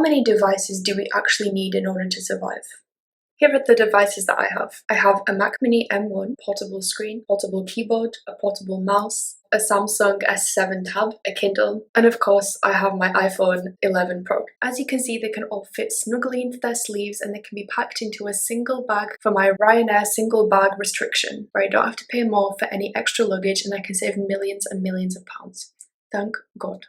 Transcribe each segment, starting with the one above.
many devices do we actually need in order to survive? Here are the devices that I have. I have a Mac Mini M1 portable screen, portable keyboard, a portable mouse, a Samsung S7 tab, a Kindle, and of course I have my iPhone 11 Pro. As you can see, they can all fit snugly into their sleeves and they can be packed into a single bag for my Ryanair single bag restriction, where I don't have to pay more for any extra luggage and I can save millions and millions of pounds. Thank God.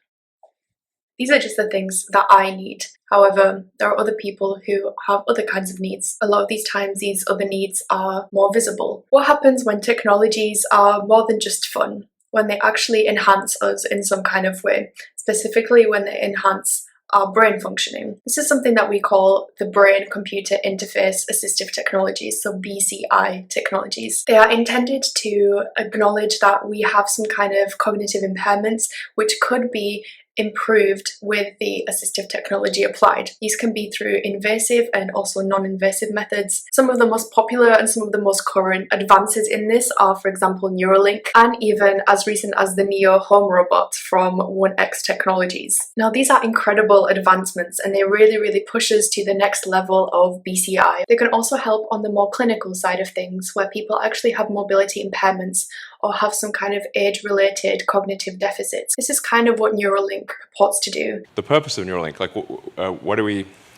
These are just the things that I need. However, there are other people who have other kinds of needs. A lot of these times, these other needs are more visible. What happens when technologies are more than just fun? When they actually enhance us in some kind of way, specifically when they enhance our brain functioning. This is something that we call the Brain-Computer Interface Assistive Technologies, so BCI technologies. They are intended to acknowledge that we have some kind of cognitive impairments which could be improved with the assistive technology applied. These can be through invasive and also non-invasive methods. Some of the most popular and some of the most current advances in this are, for example, Neuralink, and even as recent as the Neo home robot from 1X Technologies. Now, these are incredible advancements and they really push us to the next level of BCI. They can also help on the more clinical side of things, where people actually have mobility impairments or have some kind of age-related cognitive deficits. This is kind of what Neuralink purports to do. The purpose of Neuralink,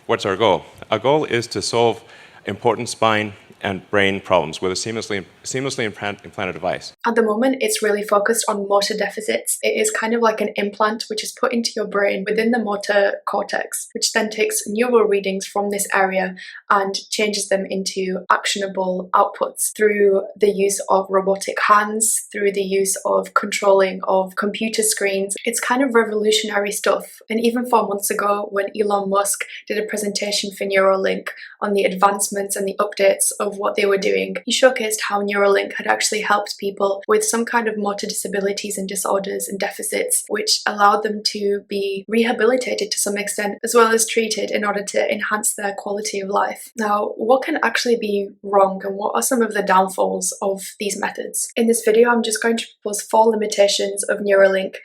what's our goal? Our goal is to solve important spine and brain problems with a seamlessly implanted device. At the moment, it's really focused on motor deficits. It is kind of like an implant which is put into your brain within the motor cortex, which then takes neural readings from this area and changes them into actionable outputs through the use of robotic hands, through the use of controlling of computer screens. It's kind of revolutionary stuff. And even 4 months ago, when Elon Musk did a presentation for Neuralink on the advancements and the updates of what they were doing, he showcased how Neuralink had actually helped people with some kind of motor disabilities and disorders and deficits, which allowed them to be rehabilitated to some extent, as well as treated in order to enhance their quality of life. Now, what can actually be wrong and what are some of the downfalls of these methods? In this video, I'm just going to propose 4 limitations of Neuralink,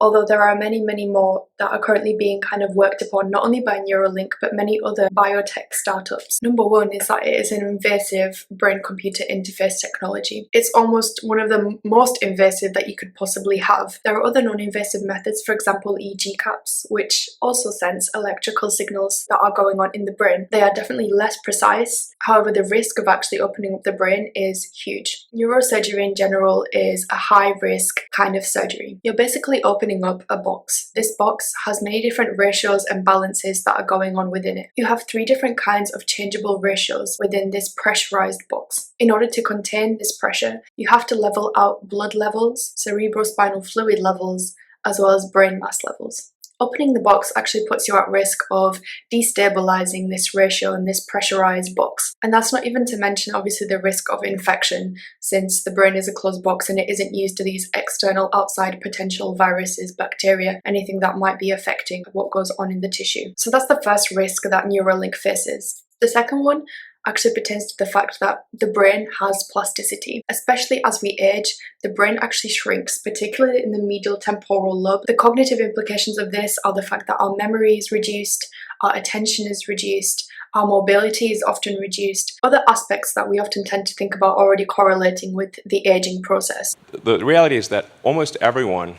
although there are many more that are currently being kind of worked upon, not only by Neuralink, but many other biotech startups. Number 1 is that it is an invasive brain-computer interface technology. It's almost one of the most invasive that you could possibly have. There are other non-invasive methods, for example EEG caps, which also sense electrical signals that are going on in the brain. They are definitely less precise, however the risk of actually opening up the brain is huge. Neurosurgery in general is a high-risk kind of surgery. You're basically opening up a box. This box has many different ratios and balances that are going on within it. You have 3 different kinds of changeable ratios within this pressurized box. In order to contain this pressure, you have to level out blood levels, cerebrospinal fluid levels, as well as brain mass levels. Opening the box actually puts you at risk of destabilizing this ratio in this pressurized box. And that's not even to mention obviously the risk of infection, since the brain is a closed box and it isn't used to these external outside potential viruses, bacteria, anything that might be affecting what goes on in the tissue. So that's the first risk that Neuralink faces. The second one actually pertains to the fact that the brain has plasticity. Especially as we age, the brain actually shrinks, particularly in the medial temporal lobe. The cognitive implications of this are the fact that our memory is reduced, our attention is reduced, our mobility is often reduced. Other aspects that we often tend to think about already correlating with the aging process. The reality is that almost everyone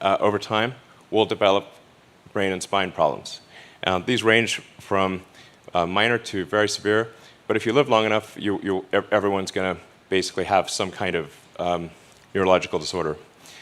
over time will develop brain and spine problems. These range from minor to very severe. But if you live long enough, everyone's going to basically have some kind of neurological disorder.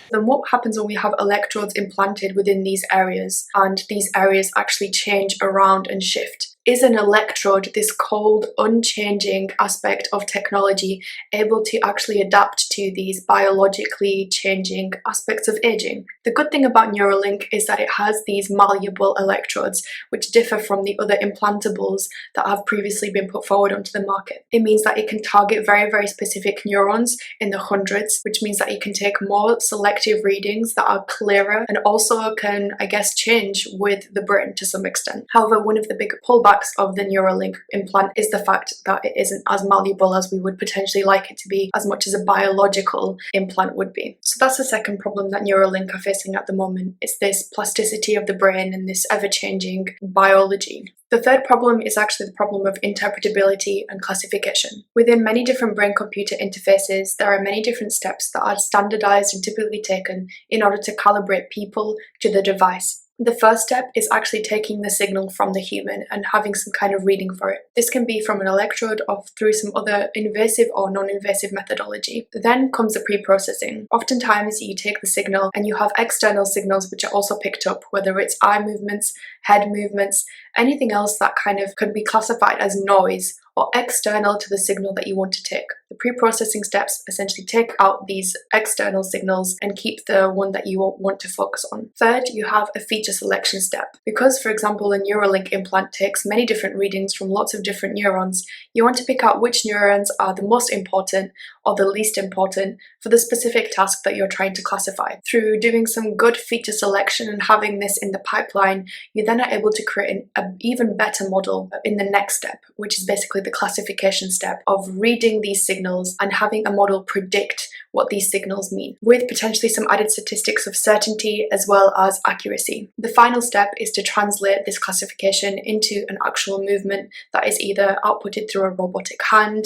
Then what happens when we have electrodes implanted within these areas and these areas actually change around and shift? Is an electrode, this cold, unchanging aspect of technology, able to actually adapt to these biologically changing aspects of aging? The good thing about Neuralink is that it has these malleable electrodes, which differ from the other implantables that have previously been put forward onto the market. It means that it can target very specific neurons in the hundreds, which means that it can take more selective readings that are clearer and also can, I guess, change with the brain to some extent. However, one of the big pullbacks drawbacks of the Neuralink implant is the fact that it isn't as malleable as we would potentially like it to be, as much as a biological implant would be. So that's the second problem that Neuralink are facing at the moment. It's this plasticity of the brain and this ever-changing biology. The third problem is actually the problem of interpretability and classification. Within many different brain-computer interfaces, there are many different steps that are standardized and typically taken in order to calibrate people to the device. The first step is actually taking the signal from the human and having some kind of reading for it. This can be from an electrode or through some other invasive or non-invasive methodology. Then comes the pre-processing. Oftentimes you take the signal and you have external signals which are also picked up, whether it's eye movements, head movements, anything else that kind of could be classified as noise or external to the signal that you want to take. The pre-processing steps essentially take out these external signals and keep the one that you want to focus on. Third, you have a feature selection step. Because, for example, a Neuralink implant takes many different readings from lots of different neurons, you want to pick out which neurons are the most important or the least important for the specific task that you're trying to classify. Through doing some good feature selection and having this in the pipeline, you then are able to create an even better model in the next step, which is basically the classification step of reading these signals and having a model predict what these signals mean, with potentially some added statistics of certainty as well as accuracy. The final step is to translate this classification into an actual movement that is either outputted through a robotic hand,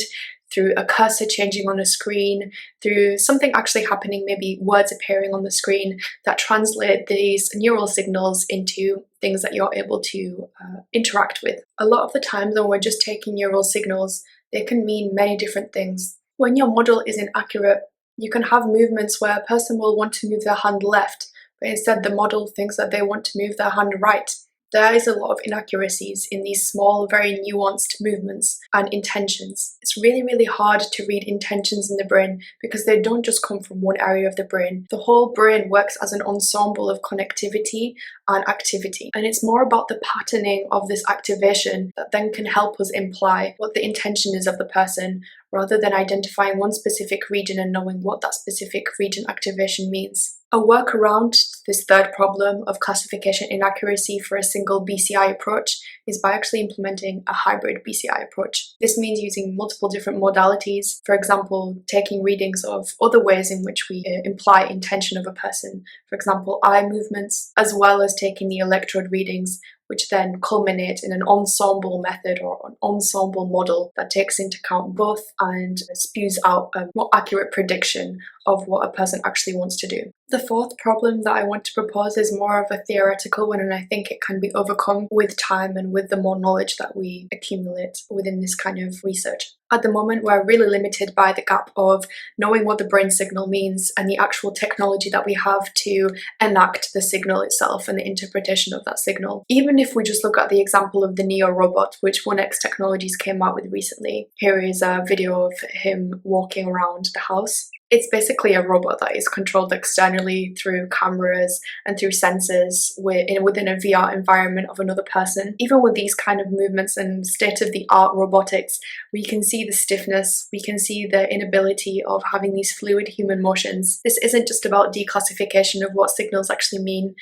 through a cursor changing on a screen, through something actually happening, maybe words appearing on the screen that translate these neural signals into things that you're able to interact with. A lot of the times when we're just taking neural signals, they can mean many different things. When your model is inaccurate, you can have movements where a person will want to move their hand left, but instead the model thinks that they want to move their hand right. There is a lot of inaccuracies in these small, very nuanced movements and intentions. It's really, really hard to read intentions in the brain because they don't just come from one area of the brain. The whole brain works as an ensemble of connectivity and activity. And it's more about the patterning of this activation that then can help us imply what the intention is of the person, rather than identifying one specific region and knowing what that specific region activation means. A workaround to this third problem of classification inaccuracy for a single BCI approach is by actually implementing a hybrid BCI approach. This means using multiple different modalities, for example, taking readings of other ways in which we imply intention of a person, for example, eye movements, as well as taking the electrode readings, which then culminate in an ensemble method or an ensemble model that takes into account both and spews out a more accurate prediction of what a person actually wants to do. The fourth problem that I want to propose is more of a theoretical one, and I think it can be overcome with time and with the more knowledge that we accumulate within this kind of research. At the moment, we're really limited by the gap of knowing what the brain signal means and the actual technology that we have to enact the signal itself and the interpretation of that signal. Even if we just look at the example of the Neo robot, which 1X Technologies came out with recently, here is a video of him walking around the house. It's basically a robot that is controlled externally through cameras and through sensors within a VR environment of another person. Even with these kind of movements and state-of-the-art robotics, we can see the stiffness, we can see the inability of having these fluid human motions. This isn't just about declassification of what signals actually mean.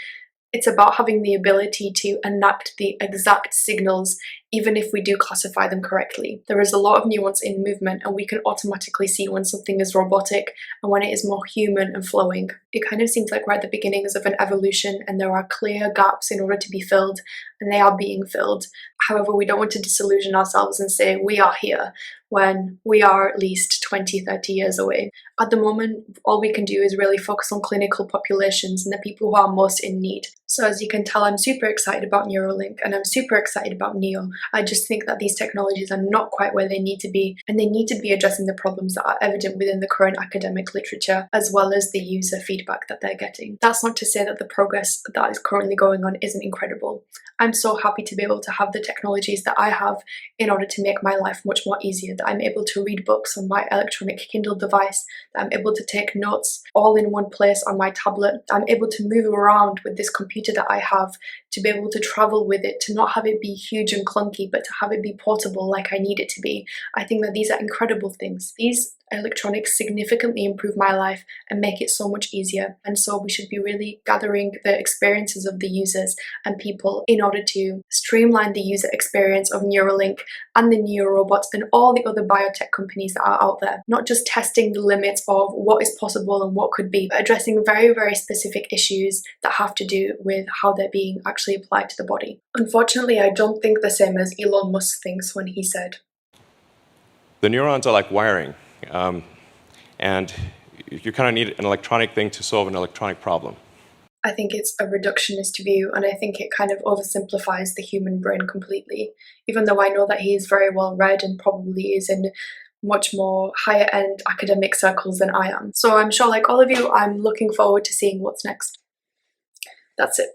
It's about having the ability to enact the exact signals even if we do classify them correctly. There is a lot of nuance in movement, and we can automatically see when something is robotic and when it is more human and flowing. It kind of seems like we're at the beginnings of an evolution and there are clear gaps in order to be filled, and they are being filled. However, we don't want to disillusion ourselves and say we are here when we are at least 20, 30 years away. At the moment, all we can do is really focus on clinical populations and the people who are most in need. So as you can tell, I'm super excited about Neuralink and I'm super excited about Neo. I just think that these technologies are not quite where they need to be, and they need to be addressing the problems that are evident within the current academic literature, as well as the user feedback that they're getting. That's not to say that the progress that is currently going on isn't incredible. I'm so happy to be able to have the technologies that I have in order to make my life much more easier, that I'm able to read books on my electronic Kindle device, that I'm able to take notes all in one place on my tablet, that I'm able to move around with this computer that I have, to be able to travel with it, to not have it be huge and clunky, but to have it be portable like I need it to be. I think that these are incredible things. These electronics significantly improve my life and make it so much easier. And so we should be really gathering the experiences of the users and people in order to streamline the user experience of Neuralink and the new robots and all the other biotech companies that are out there. Not just testing the limits of what is possible and what could be, but addressing very, very specific issues that have to do with how they're being actually applied to the body. Unfortunately, I don't think the same as Elon Musk thinks when he said, The neurons are like wiring, and you kind of need an electronic thing to solve an electronic problem. I think it's a reductionist view, and I think it kind of oversimplifies the human brain completely, even though I know that he is very well read and probably is in much more higher end academic circles than I am. So I'm sure, like all of you, I'm looking forward to seeing what's next. That's it.